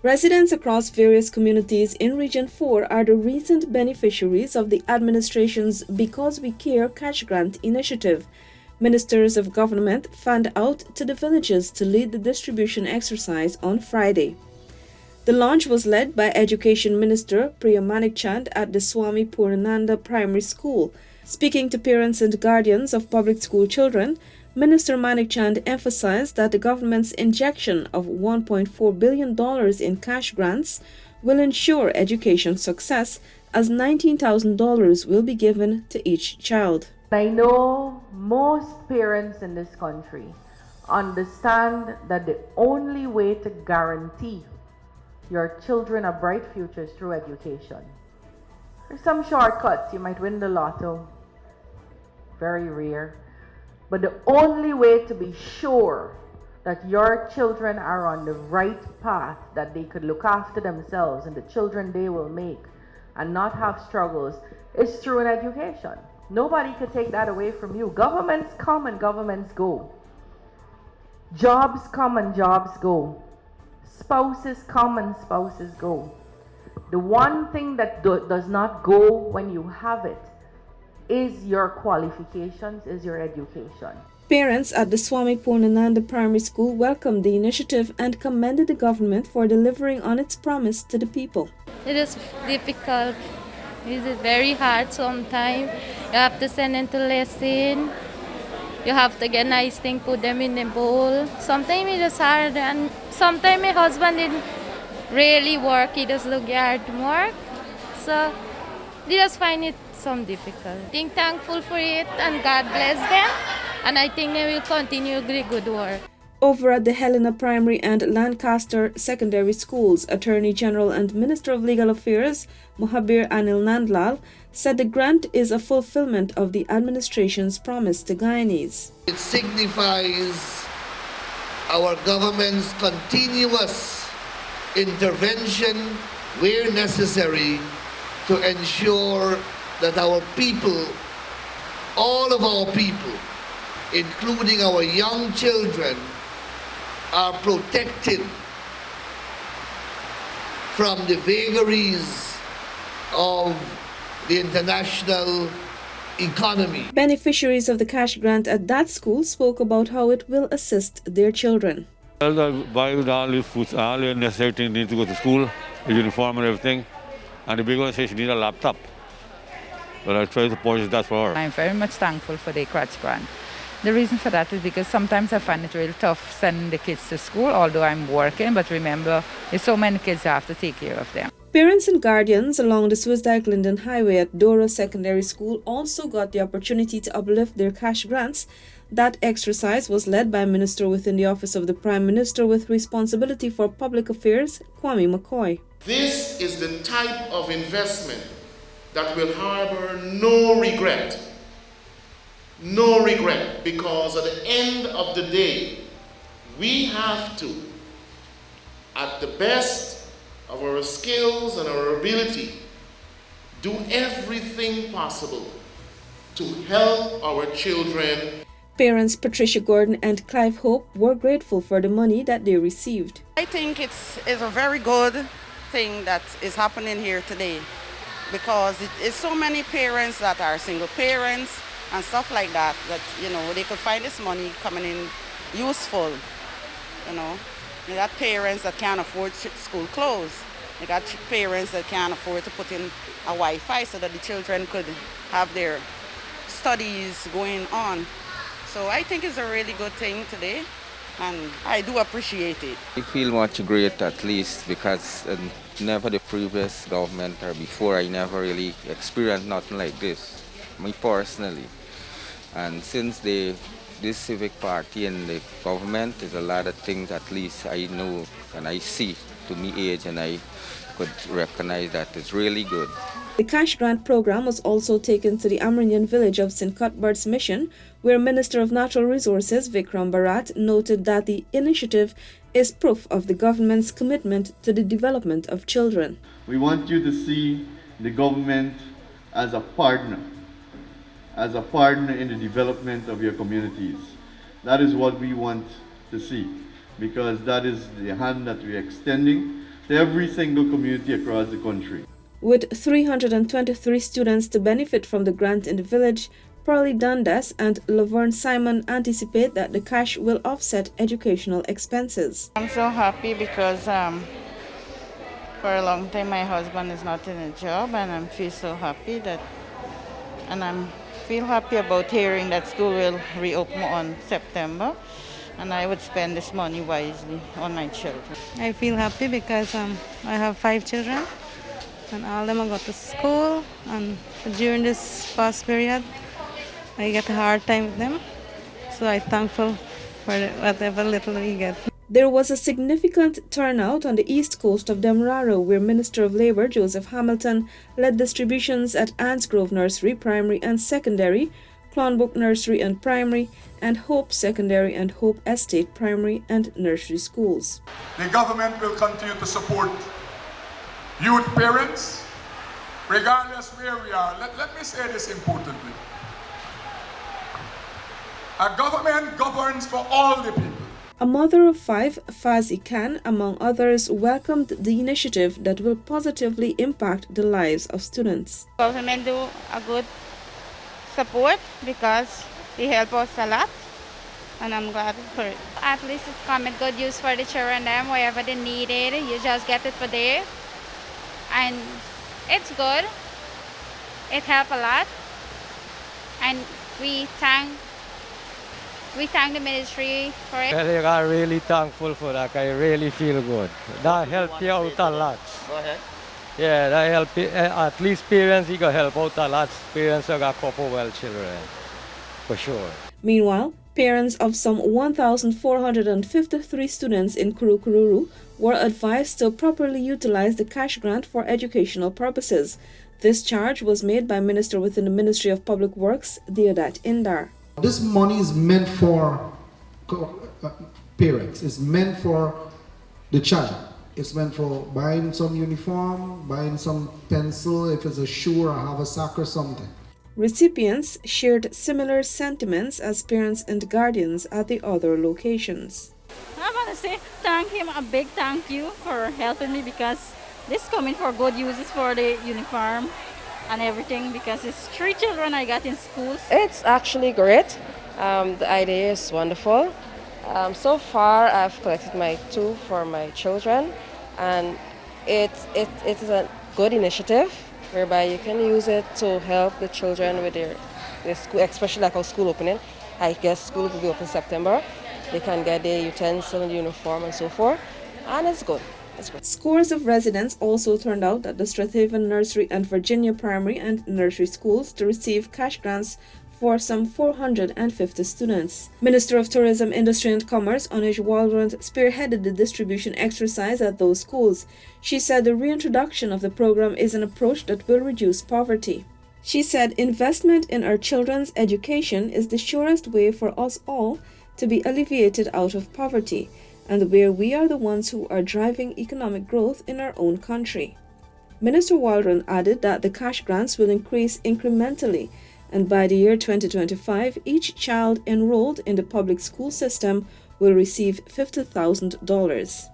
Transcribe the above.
Residents across various communities in Region 4 are the recent beneficiaries of the administration's Because We Care cash grant initiative. Ministers of government fanned out to the villages to lead the distribution exercise on Friday. The launch was led by Education Minister Priya Manikchand at the Swami Purnananda Primary School. Speaking to parents and guardians of public school children, Minister Manikchand emphasized that the government's injection of $1.4 billion in cash grants will ensure education success, as $19,000 will be given to each child. I know most parents in this country understand that the only way to guarantee your children a bright future is through education. There's some shortcuts. You might win the lotto. Very rare. But the only way to be sure that your children are on the right path, that they could look after themselves and the children they will make and not have struggles, is through an education. Nobody could take that away from you. Governments come and governments go. Jobs come and jobs go. Spouses come and spouses go. The one thing that does not go when you have it is your qualifications, is your education. Parents at the Swami Purnananda Primary School welcomed the initiative and commended the government for delivering on its promise to the people. It is difficult. It is very hard sometimes. You have to send them to lesson. You have to get nice things, put them in the bowl. Sometimes it is hard, and sometimes my husband didn't really work. He just look hard to work. So they just find it some difficult. I'm thankful for it, and God bless them. And I think they will continue the good work. Over at the Helena Primary and Lancaster Secondary Schools, Attorney General and Minister of Legal Affairs Mohabir Anil Nandlal said the grant is a fulfillment of the administration's promise to Guyanese. It signifies our government's continuous intervention where necessary to ensure that our people, all of our people, including our young children, are protected from the vagaries of the international economy. Beneficiaries of the cash grant at that school spoke about how it will assist their children. I'll buy all the food, all the necessary things need to go to school, the uniform and everything. And the big one says she needs a laptop. But I'll try to purchase that for her. I'm very much thankful for the cash grant. The reason for that is because sometimes I find it really tough sending the kids to school, although I'm working. But remember, there's so many kids I have to take care of them. Parents and guardians along the Swiss-Dyke-Linden Highway at Dora Secondary School also got the opportunity to uplift their cash grants. That exercise was led by a minister within the Office of the Prime Minister with responsibility for public affairs, Kwame McCoy. This is the type of investment that will harbor no regret. No regret, because at the end of the day, we have to, at the best of our skills and our ability, do everything possible to help our children. Parents Patricia Gordon and Clive Hope were grateful for the money that they received. I think it's a very good thing that is happening here today, because it is so many parents that are single parents and stuff like that, they could find this money coming in useful, They got parents that can't afford school clothes. They got parents that can't afford to put in a Wi-Fi so that the children could have their studies going on. So I think it's a really good thing today, and I do appreciate it. I feel much great, at least, because never the previous government or before, I never really experienced nothing like this, me personally. And since this civic party and the government, there's a lot of things at least I know and I see to me age, and I could recognize that it's really good. The cash grant program was also taken to the Amerindian village of St. Cuthbert's Mission, where Minister of Natural Resources Vikram Bharat noted that the initiative is proof of the government's commitment to the development of children. We want you to see the government as a partner in the development of your communities. That is what we want to see, because that is the hand that we're extending to every single community across the country. With 323 students to benefit from the grant in the village, Pearlie Dundas and Laverne Simon anticipate that the cash will offset educational expenses. I'm so happy because for a long time my husband is not in a job, and I feel so happy feel happy about hearing that school will reopen on September, and I would spend this money wisely on my children. I feel happy because I have 5 children and all of them have got to school, and during this past period I get a hard time with them, so I'm thankful for whatever little we get. There was a significant turnout on the east coast of Damararo, where Minister of Labour Joseph Hamilton led distributions at Anns Grove Nursery Primary and Secondary, Clonbrook Nursery and Primary, and Hope Secondary and Hope Estate Primary and Nursery schools. The government will continue to support youth parents, regardless where we are. Let me say this importantly. A government governs for all the people. A mother of 5, Fazi Khan, among others, welcomed the initiative that will positively impact the lives of students. Government do a good support because they help us a lot, and I'm glad for it. At least it's come at good use for the children, them, wherever they need it, you just get it for there. And it's good. It helps a lot. And we thank the ministry for it. Well, I'm really thankful for that. I really feel good. That helped you out a lot. Go ahead. Yeah, that help. At least parents, you can help out a lot. Parents have got a couple well children, for sure. Meanwhile, parents of some 1,453 students in Kurukururu were advised to properly utilize the cash grant for educational purposes. This charge was made by Minister within the Ministry of Public Works, Deodat Indar. This money is meant for parents. It's meant for the child. It's meant for buying some uniform, buying some pencil, if it's a shoe or have a sock or something. Recipients shared similar sentiments as parents and guardians at the other locations. I want to say thank him, a big thank you for helping me, because this coming for good uses for the uniform and everything, because it's 3 children I got in schools. It's actually great. The idea is wonderful. So far I've collected my 2 for my children, and it is a good initiative whereby you can use it to help the children with their school, especially like our school opening. I guess school will be open September. They can get their utensil and uniform and so forth, and it's good. Scores of residents also turned out at the Strathaven Nursery and Virginia Primary and Nursery schools to receive cash grants for some 450 students. Minister of Tourism, Industry and Commerce, Onej Walrond, spearheaded the distribution exercise at those schools. She said the reintroduction of the program is an approach that will reduce poverty. She said investment in our children's education is the surest way for us all to be alleviated out of poverty, and where we are the ones who are driving economic growth in our own country. Minister Waldron added that the cash grants will increase incrementally, and by the year 2025, each child enrolled in the public school system will receive $50,000.